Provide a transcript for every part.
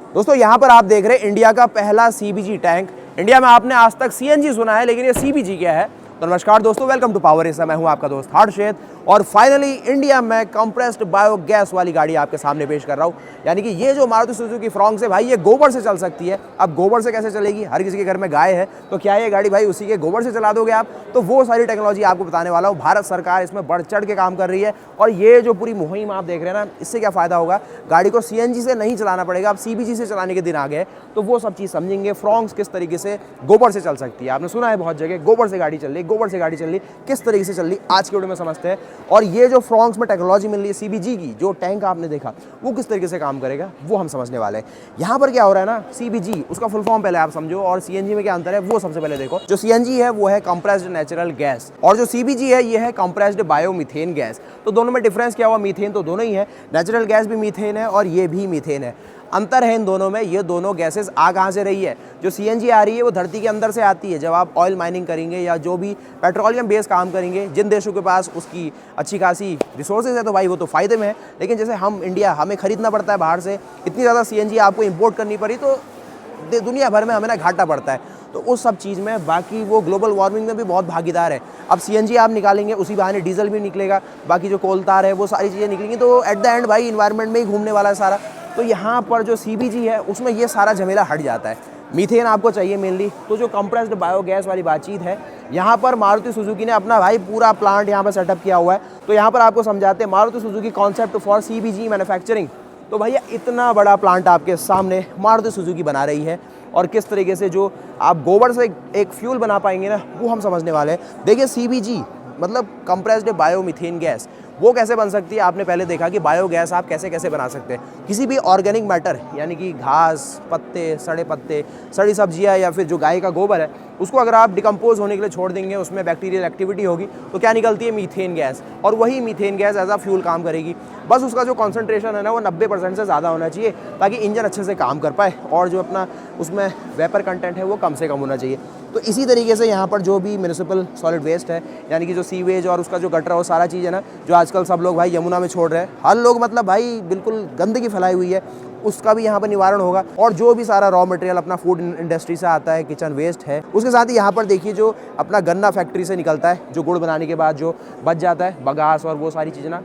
दोस्तों यहाँ पर आप देख रहे हैं इंडिया का पहला सीबीजी टैंक। इंडिया में आपने आज तक सीएनजी सुना है, लेकिन ये सीबीजी क्या है। तो नमस्कार दोस्तों, वेलकम टू पावर एसा। मैं हूँ आपका दोस्त हर्षित और फाइनली इंडिया में कंप्रेस्ड बायोगैस वाली गाड़ी आपके सामने पेश कर रहा हूँ। यानी कि ये जो मारुति सुजुकी फ्रॉन्क्स है भाई, ये गोबर से चल सकती है। अब गोबर से कैसे चलेगी? हर किसी के घर में गाय है, तो क्या ये गाड़ी भाई उसी के गोबर से चला दोगे आप? तो वो सारी टेक्नोलॉजी आपको बताने वाला हूँ। भारत सरकार इसमें बढ़ चढ़ के काम कर रही है और ये जो पूरी मुहिम आप देख रहे हैं ना, इससे क्या फ़ायदा होगा? गाड़ी को सीएनजी से नहीं चलाना पड़ेगा, अब सीबीजी से चलाने के दिन आ गए। तो वो सब चीज़ समझेंगे। फ्रॉन्क्स किस तरीके से गोबर से चल सकती है। आपने सुना है बहुत जगह गोबर से गाड़ी चल रही, गोबर से गाड़ी चल रही, किस तरीके से चल रही आज के वीडियो में समझते हैं। और ये जो फ्रॉन्क्स में टेक्नोलॉजी मिल रही है सीबीजी की, जो टैंक आपने देखा वो किस तरीके से काम करेगा वो हम समझने वाले हैं। यहाँ पर क्या हो रहा है ना, सीबीजी उसका फुल फॉर्म पहले आप समझो और सीएनजी में क्या अंतर है वो सबसे पहले देखो। जो सीएनजी है वो है कंप्रेस्ड नेचुरल गैस और जो सीबीजी है ये है कंप्रेस्ड बायोमीथेन गैस। तो दोनों में डिफरेंस क्या हुआ? मीथेन तो दोनों ही है, नेचुरल गैस भी मीथेन है और ये भी मीथेन है। अंतर है इन दोनों में, ये दोनों गैसेस आ कहाँ से रही है? जो सीएनजी आ रही है वो धरती के अंदर से आती है। जब आप ऑयल माइनिंग करेंगे या जो भी पेट्रोलियम बेस्ड काम करेंगे, जिन देशों के पास उसकी अच्छी खासी रिसोर्सेज है तो भाई वो तो फ़ायदे में है। लेकिन जैसे हम इंडिया, हमें खरीदना पड़ता है बाहर से, इतनी ज़्यादा सीएनजी आपको इंपोर्ट करनी पड़ी तो दुनिया भर में हमें ना घाटा पड़ता है। तो उस सब चीज़ में बाकी वो ग्लोबल वार्मिंग में भी बहुत भागीदार है। अब सीएनजी आप निकालेंगे, उसी बहाने डीजल भी निकलेगा, बाकी जो कोलतार है वो सारी चीज़ें निकलेंगी, तो एट द एंड भाई इन्वायरमेंट में ही घूमने वाला है सारा। तो यहाँ पर जो सीबीजी है उसमें ये सारा झमेला हट जाता है। मीथेन आपको चाहिए मेनली, तो जो कंप्रेस्ड बायोगैस वाली बातचीत है, यहाँ पर मारुति सुजुकी ने अपना भाई पूरा प्लांट यहाँ पर सेटअप किया हुआ है। तो यहाँ पर आपको समझाते हैं Maruti Suzuki concept for CBG manufacturing. तो भैया इतना बड़ा प्लांट आपके सामने मारुति सुजुकी बना रही है और किस तरीके से जो आप गोबर से एक फ्यूल बना पाएंगे ना, वो हम समझने वाले हैं। देखिए सीबीजी मतलब कंप्रेस्ड बायोमीथेन गैस, वो कैसे बन सकती है? आपने पहले देखा कि बायोगैस आप कैसे कैसे बना सकते हैं। किसी भी ऑर्गेनिक मैटर यानी कि घास, पत्ते, सड़ी सब्जियां या फिर जो गाय का गोबर है, उसको अगर आप डिकम्पोज होने के लिए छोड़ देंगे, उसमें बैक्टीरियल एक्टिविटी होगी, तो क्या निकलती है? Methane gas. और वही methane gas as a fuel काम करेगी। बस उसका जो कॉन्सेंट्रेशन है ना वो 90% से ज़्यादा होना चाहिए, ताकि इंजन अच्छे से काम कर पाए और जो अपना उसमें वेपर कंटेंट है वो कम से कम होना चाहिए। तो इसी तरीके से यहाँ पर जो भी म्यूनिसिपल सॉलिड वेस्ट है, यानी कि जो सीवेज और उसका जो गटर है, वो सारा चीज़ है ना, जो आजकल सब लोग भाई यमुना में छोड़ रहे हैं, हर लोग मतलब भाई बिल्कुल गंदगी फैलाई हुई है, उसका भी यहाँ पर निवारण होगा। और जो भी सारा रॉ मटेरियल अपना फूड इंडस्ट्री से आता है, किचन वेस्ट है, उसके साथ ही यहाँ पर देखिए जो अपना गन्ना फैक्ट्री से निकलता है, जो गुड़ बनाने के बाद जो बच जाता है, बगास और वो सारी चीज़ें ना,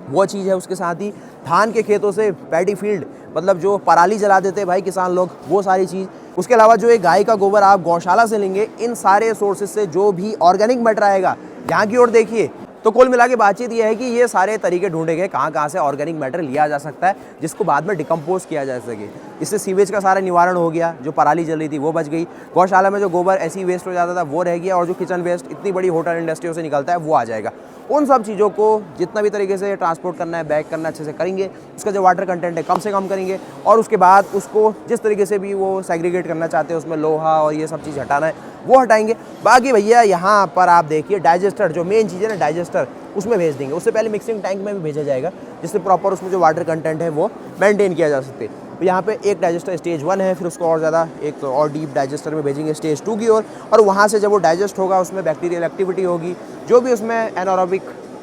वो चीज़ है। उसके साथ ही धान के खेतों से पैडी फील्ड, मतलब जो पराली जला देते हैं भाई किसान लोग, वो सारी चीज़। उसके अलावा जो एक गाय का गोबर आप गौशाला से लेंगे, इन सारे सोर्सेज से जो भी ऑर्गेनिक मैटर आएगा, यहाँ की ओर देखिए। तो कुल मिला के बातचीत ये है कि ये सारे तरीके ढूंढे गए कहाँ से ऑर्गेनिक मैटर लिया जा सकता है, जिसको बाद में डिकम्पोज किया जा सके। इससे सीवेज का सारा निवारण हो गया, जो पराली जल रही थी वो बच गई, गौशाला में जो गोबर ऐसी वेस्ट हो जाता था वो रह गया, और जो किचन वेस्ट इतनी बड़ी होटल इंडस्ट्रियों से निकलता है वो आ जाएगा। उन सब चीज़ों को जितना भी तरीके से ट्रांसपोर्ट करना है, बैक करना अच्छे से करेंगे, उसका जो वाटर कंटेंट है कम से कम करेंगे, और उसके बाद उसको जिस तरीके से भी वो सेग्रीगेट करना चाहते हैं, उसमें लोहा और ये सब चीज़ हटाना है वो हटाएंगे। बाकी भैया यहाँ पर आप देखिए डाइजेस्टर, जो मेन चीज़ है ना डाइजेस्टर, उसमें भेज देंगे। उससे पहले मिक्सिंग टैंक में भी भेजा जाएगा, जिससे प्रॉपर उसमें जो वाटर कंटेंट है वो मेंटेन किया जा सकते। तो यहाँ पे एक डाइजेस्टर स्टेज 1 है, फिर उसको और ज़्यादा एक तो और डीप डाइजेस्टर में भेजेंगे स्टेज 2 की ओर, और वहाँ से जब वो डाइजेस्ट होगा उसमें बैक्टीरियल एक्टिविटी होगी, जो भी उसमें एनारोबिक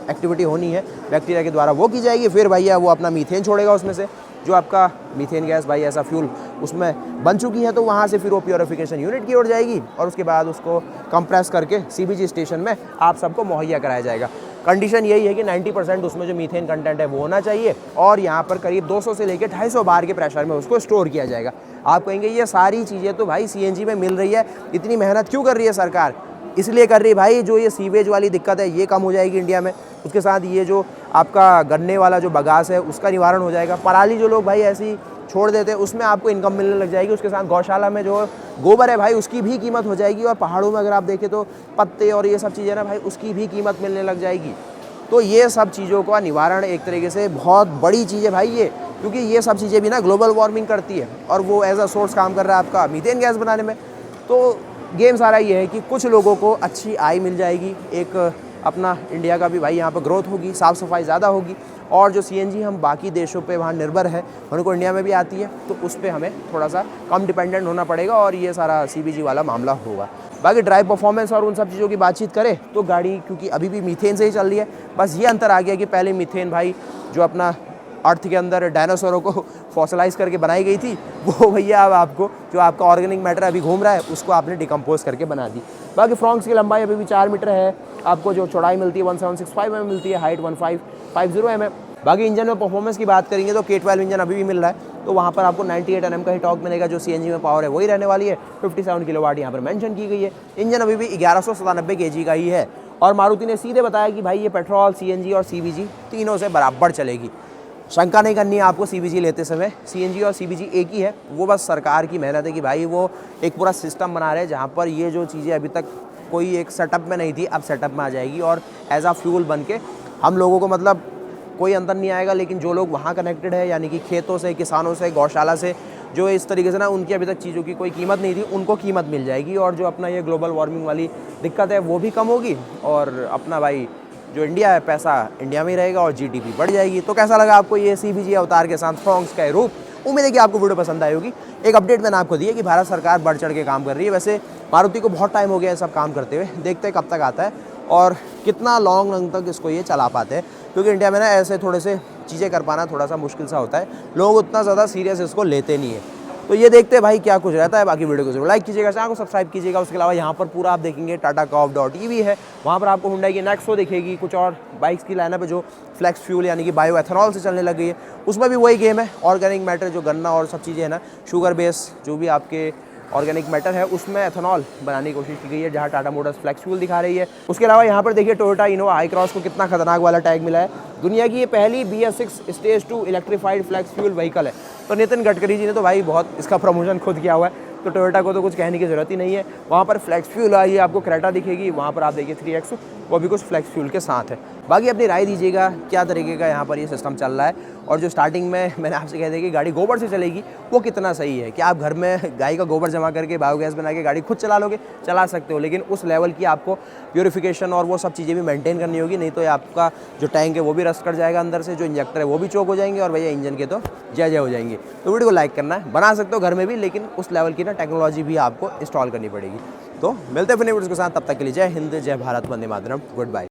एक्टिविटी होनी है बैक्टीरिया के द्वारा वो की जाएगी। फिर भैया वो अपना मीथेन छोड़ेगा उसमें से, जो आपका मीथेन गैस भाई ऐसा फ्यूल उसमें बन चुकी है, तो वहाँ से फिर वो प्योरिफिकेशन यूनिट की ओर जाएगी और उसके बाद उसको कंप्रेस करके सीबीजी स्टेशन में आप सबको मुहैया कराया जाएगा। कंडीशन यही है कि 90% उसमें जो मीथेन कंटेंट है वो होना चाहिए, और यहाँ पर करीब 200 से लेकर 250 बार के प्रेशर में उसको स्टोर किया जाएगा। आप कहेंगे ये सारी चीज़ें तो भाई सीएनजी में मिल रही है, इतनी मेहनत क्यों कर रही है सरकार? इसलिए कर रही है भाई, जो ये सीवेज वाली दिक्कत है ये कम हो जाएगी इंडिया में। उसके साथ ये जो आपका गन्ने वाला जो बगास है उसका निवारण हो जाएगा। पराली जो लोग भाई ऐसी छोड़ देते हैं, उसमें आपको इनकम मिलने लग जाएगी। उसके साथ गौशाला में जो गोबर है भाई उसकी भी कीमत हो जाएगी, और पहाड़ों में अगर आप देखें तो पत्ते और ये सब चीज़ें ना भाई उसकी भी कीमत मिलने लग जाएगी। तो ये सब चीज़ों का निवारण एक तरीके से बहुत बड़ी चीज़ है भाई ये, क्योंकि ये सब चीज़ें भी ना ग्लोबल वार्मिंग करती है, और वो एज अ सोर्स काम कर रहा है आपका मीथेन गैस बनाने में। तो गेम सारा ये है कि कुछ लोगों को अच्छी आय मिल जाएगी, एक अपना इंडिया का भी भाई यहाँ पर ग्रोथ होगी, साफ़ सफाई ज़्यादा होगी, और जो सीएनजी हम बाकी देशों पे वहाँ निर्भर है, उनको इंडिया में भी आती है, तो उस पर हमें थोड़ा सा कम डिपेंडेंट होना पड़ेगा, और ये सारा सीबीजी वाला मामला होगा। बाकी ड्राइव परफॉर्मेंस और उन सब चीज़ों की बातचीत करें तो गाड़ी क्योंकि अभी भी मीथेन से ही चल रही है, बस ये अंतर आ गया कि पहले मीथेन भाई जो अपना अर्थ के अंदर डायनासोरों को फॉसिलाइज करके बनाई गई थी, वो भैया अब आपको जो आपका ऑर्गेनिक मैटर अभी घूम रहा है उसको आपने डिकम्पोज करके बना दी। बाकी फ्रॉन्क्स की लंबाई अभी भी 4 मीटर है, आपको जो चौड़ाई मिलती है 1765 mm मिलती है, हाइट 1550 mm। बाकी इंजन में परफॉर्मेंस की बात करेंगे तो K12 इंजन अभी भी मिल रहा है, तो वहाँ पर आपको 98 Nm का ही टॉर्क मिलेगा। जो CNG में पावर है वही रहने वाली है, 57 किलोवाट यहाँ पर मेंशन की गई है। इंजन अभी भी 1197 kg का ही है और मारुति ने सीधे बताया कि भाई ये पेट्रोल, CNG और CBG तीनों से बराबर चलेगी। शंका नहीं करनी है आपको CBG लेते समय, CNG और CBG एक ही है। वो बस सरकार की मेहनत है कि भाई वो एक पूरा सिस्टम बना रहे हैं जहाँ पर ये जो चीज़ें अभी तक कोई एक सेटअप में नहीं थी, अब सेटअप में आ जाएगी और एज आ फ्यूल बन के हम लोगों को मतलब कोई अंतर नहीं आएगा। लेकिन जो लोग वहाँ कनेक्टेड है, यानी कि खेतों से, किसानों से, गौशाला से, जो इस तरीके से ना उनकी अभी तक चीज़ों की कोई कीमत नहीं थी, उनको कीमत मिल जाएगी। और जो अपना ये ग्लोबल वार्मिंग वाली दिक्कत है वो भी कम होगी और अपना भाई जो इंडिया है पैसा इंडिया में ही रहेगा और GDP बढ़ जाएगी। तो कैसा लगा आपको ये CBG अवतार के साथ फ्रॉन्क्स का रूप? उम्मीद है कि आपको वीडियो पसंद आई होगी। एक अपडेट मैंने आपको दी है कि भारत सरकार बढ़ चढ़ के काम कर रही है। वैसे मारुति को बहुत टाइम हो गया है सब काम करते हुए, देखते हैं कब तक आता है और कितना लॉन्ग रन तक इसको ये चला पाते हैं, क्योंकि इंडिया में ना ऐसे थोड़े से चीज़ें कर पाना थोड़ा सा मुश्किल सा होता है, लोग उतना ज़्यादा सीरियस इसको लेते नहीं है। तो ये देखते हैं भाई क्या कुछ रहता है। बाकी वीडियो को जरूर लाइक कीजिएगा, चैनल को सब्सक्राइब कीजिएगा। उसके अलावा यहाँ पर पूरा आप देखेंगे TATACorp.ev है, वहाँ पर आपको Hyundai की नेक्सो दिखेगी, कुछ और बाइक्स की लाइनअप है जो फ्लेक्स फ्यूल यानी कि बायो एथेनॉल से चलने लग गई है। उसमें भी वही गेम है, ऑर्गेनिक मैटर जो गन्ना और सब चीज़ें हैं ना, शुगर बेस जो भी आपके ऑर्गेनिक मैटर है उसमें एथेनॉल बनाने की कोशिश की गई है, जहाँ टाटा मोटर्स फ्लेक्स फ्यूल दिखा रही है। उसके अलावा यहाँ पर देखिए टोयोटा इनोवा हाई क्रॉस को कितना खतरनाक वाला टैग मिला है। दुनिया की ये पहली BS6 stage 2 electrified flex fuel vehicle है। तो नितिन गडकरी जी ने तो भाई बहुत इसका प्रमोशन खुद किया हुआ है, तो टोयोटा को तो कुछ कहने की ज़रूरत ही नहीं है। वहाँ पर फ्लेक्स फ्यूल आई है, आपको क्रेटा दिखेगी, वहाँ पर आप देखिए 3X वो भी कुछ फ्लेक्स फ्यूल के साथ है। बाकी अपनी राय दीजिएगा क्या तरीके का यहाँ पर ये सिस्टम चल रहा है। और जो स्टार्टिंग में मैंने आपसे कह दिया कि गाड़ी गोबर से चलेगी, वो कितना सही है। क्या आप घर में गाय का गोबर जमा करके बायोगैस बना के गाड़ी खुद चला लोगे? चला सकते हो, लेकिन उस लेवल की आपको प्योरीफिकेशन और वो सब चीज़ें भी मेंटेन करनी होगी, नहीं तो ये आपका जो टैंक है वो भी रस्ट कर जाएगा अंदर से, जो इंजेक्टर है वो भी चोक हो जाएंगे और भैया इंजन के तो जय जय हो जाएंगे। तो वीडियो को लाइक करना है, बना सकते हो घर में भी, लेकिन उस लेवल की ना टेक्नोलॉजी भी आपको इंस्टॉल करनी पड़ेगी। तो मिलते हैं फिर वीडियोस के साथ, तब तक के लिए जय हिंद, जय भारत, वंदे मातरम, गुड बाय।